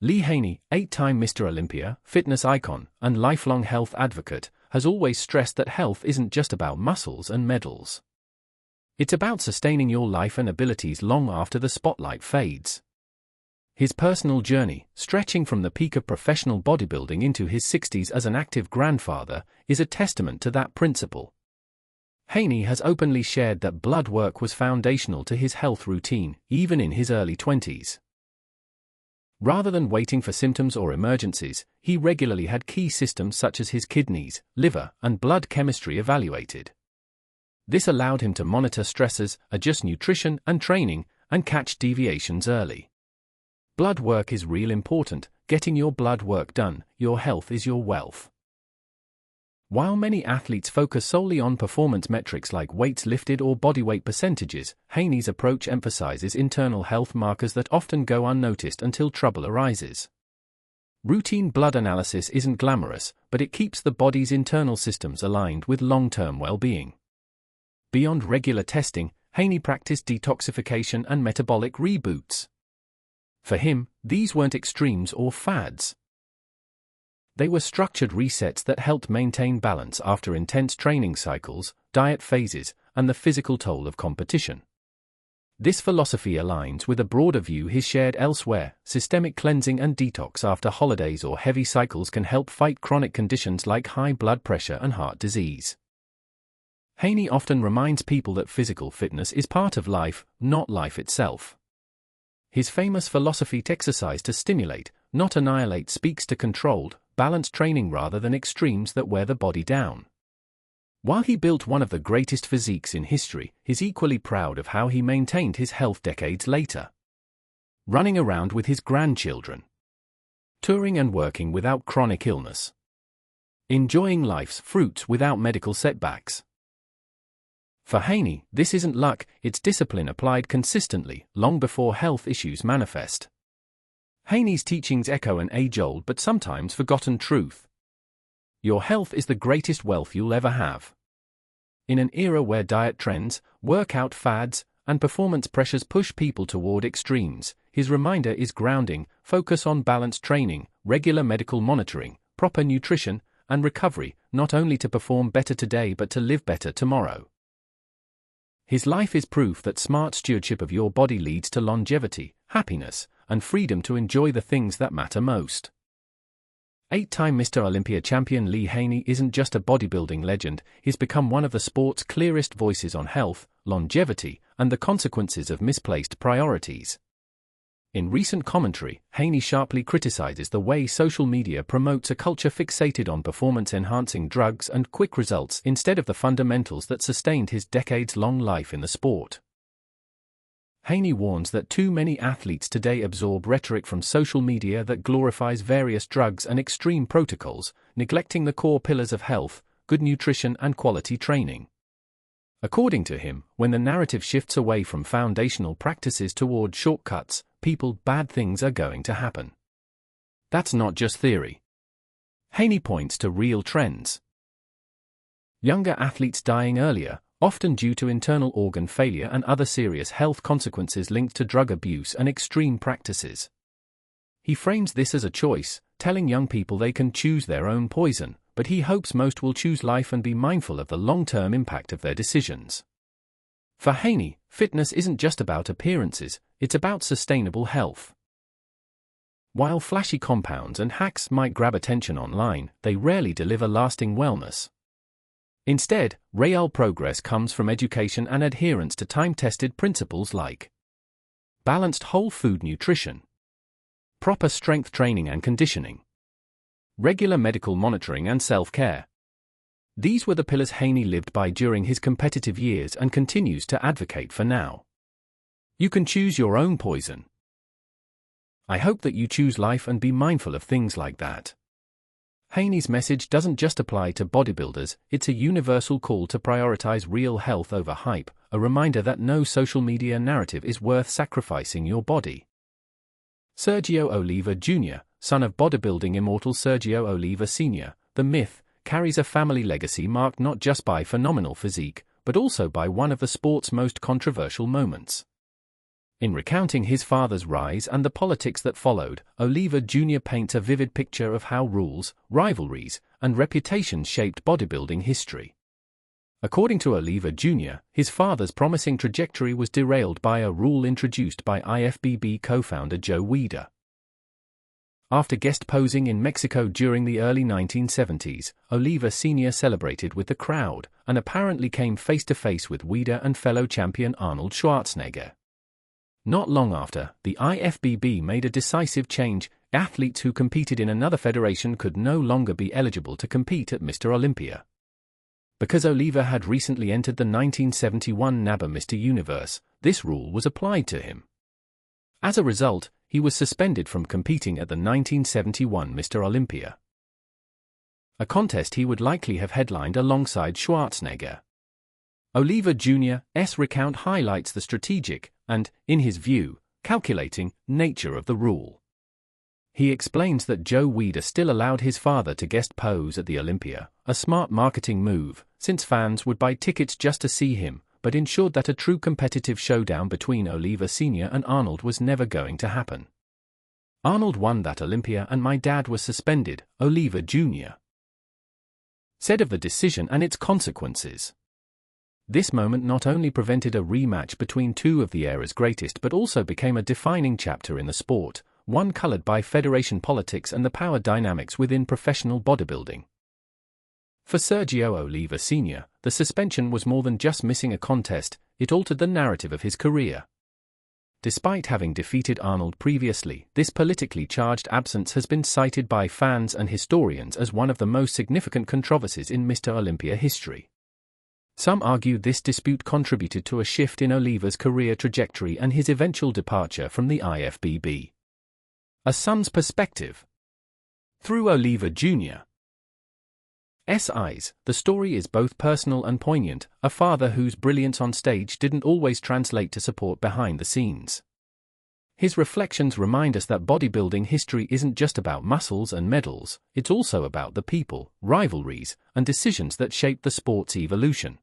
Lee Haney, 8-time Mr. Olympia, fitness icon, and lifelong health advocate, has always stressed that health isn't just about muscles and medals. It's about sustaining your life and abilities long after the spotlight fades. His personal journey, stretching from the peak of professional bodybuilding into his 60s as an active grandfather, is a testament to that principle. Haney has openly shared that blood work was foundational to his health routine, even in his early 20s. Rather than waiting for symptoms or emergencies, he regularly had key systems such as his kidneys, liver, and blood chemistry evaluated. This allowed him to monitor stresses, adjust nutrition and training, and catch deviations early. Blood work is real important. Getting your blood work done, your health is your wealth. While many athletes focus solely on performance metrics like weights lifted or bodyweight percentages, Haney's approach emphasizes internal health markers that often go unnoticed until trouble arises. Routine blood analysis isn't glamorous, but it keeps the body's internal systems aligned with long-term well-being. Beyond regular testing, Haney practiced detoxification and metabolic reboots. For him, these weren't extremes or fads. They were structured resets that helped maintain balance after intense training cycles, diet phases, and the physical toll of competition. This philosophy aligns with a broader view he's shared elsewhere. Systemic cleansing and detox after holidays or heavy cycles can help fight chronic conditions like high blood pressure and heart disease. Haney often reminds people that physical fitness is part of life, not life itself. His famous philosophy exercise to stimulate, not annihilate speaks to controlled, balanced training rather than extremes that wear the body down. While he built one of the greatest physiques in history, he's equally proud of how he maintained his health decades later. Running around with his grandchildren. Touring and working without chronic illness. Enjoying life's fruits without medical setbacks. For Haney, this isn't luck, it's discipline applied consistently, long before health issues manifest. Haney's teachings echo an age-old but sometimes forgotten truth. Your health is the greatest wealth you'll ever have. In an era where diet trends, workout fads, and performance pressures push people toward extremes, his reminder is grounding, focus on balanced training, regular medical monitoring, proper nutrition, and recovery, not only to perform better today but to live better tomorrow. His life is proof that smart stewardship of your body leads to longevity, happiness, and freedom to enjoy the things that matter most. 8-time Mr. Olympia champion Lee Haney isn't just a bodybuilding legend, he's become one of the sport's clearest voices on health, longevity, and the consequences of misplaced priorities. In recent commentary, Haney sharply criticizes the way social media promotes a culture fixated on performance-enhancing drugs and quick results instead of the fundamentals that sustained his decades-long life in the sport. Haney warns that too many athletes today absorb rhetoric from social media that glorifies various drugs and extreme protocols, neglecting the core pillars of health, good nutrition and quality training. According to him, when the narrative shifts away from foundational practices toward shortcuts, bad things are going to happen. That's not just theory. Haney points to real trends. Younger athletes dying earlier, often due to internal organ failure and other serious health consequences linked to drug abuse and extreme practices. He frames this as a choice, telling young people they can choose their own poison, but he hopes most will choose life and be mindful of the long-term impact of their decisions. For Haney, fitness isn't just about appearances, it's about sustainable health. While flashy compounds and hacks might grab attention online, they rarely deliver lasting wellness. Instead, real progress comes from education and adherence to time-tested principles like balanced whole food nutrition, proper strength training and conditioning, regular medical monitoring and self-care. These were the pillars Haney lived by during his competitive years and continues to advocate for now. You can choose your own poison. I hope that you choose life and be mindful of things like that. Haney's message doesn't just apply to bodybuilders, it's a universal call to prioritize real health over hype, a reminder that no social media narrative is worth sacrificing your body. Sergio Oliva Jr., son of bodybuilding immortal Sergio Oliva Sr., the myth, carries a family legacy marked not just by phenomenal physique, but also by one of the sport's most controversial moments. In recounting his father's rise and the politics that followed, Oliva Jr. paints a vivid picture of how rules, rivalries, and reputations shaped bodybuilding history. According to Oliva Jr., his father's promising trajectory was derailed by a rule introduced by IFBB co-founder Joe Weider. After guest posing in Mexico during the early 1970s, Oliva Sr. celebrated with the crowd, and apparently came face-to-face with Weider and fellow champion Arnold Schwarzenegger. Not long after, the IFBB made a decisive change. Athletes who competed in another federation could no longer be eligible to compete at Mr. Olympia. Because Oliva had recently entered the 1971 NABBA Mr. Universe, this rule was applied to him. As a result, he was suspended from competing at the 1971 Mr. Olympia, a contest he would likely have headlined alongside Schwarzenegger. Oliva Jr.'s recount highlights the strategic and, in his view, calculating nature of the rule. He explains that Joe Weider still allowed his father to guest pose at the Olympia, a smart marketing move, since fans would buy tickets just to see him, but ensured that a true competitive showdown between Oliva Sr. and Arnold was never going to happen. Arnold won that Olympia and my dad was suspended, Oliva Jr. said of the decision and its consequences. This moment not only prevented a rematch between two of the era's greatest but also became a defining chapter in the sport, one colored by federation politics and the power dynamics within professional bodybuilding. For Sergio Oliva Sr., the suspension was more than just missing a contest, it altered the narrative of his career. Despite having defeated Arnold previously, this politically charged absence has been cited by fans and historians as one of the most significant controversies in Mr. Olympia history. Some argue this dispute contributed to a shift in Oliva's career trajectory and his eventual departure from the IFBB. A son's perspective. Through Oliva Jr.'s eyes, the story is both personal and poignant, a father whose brilliance on stage didn't always translate to support behind the scenes. His reflections remind us that bodybuilding history isn't just about muscles and medals, it's also about the people, rivalries, and decisions that shaped the sport's evolution.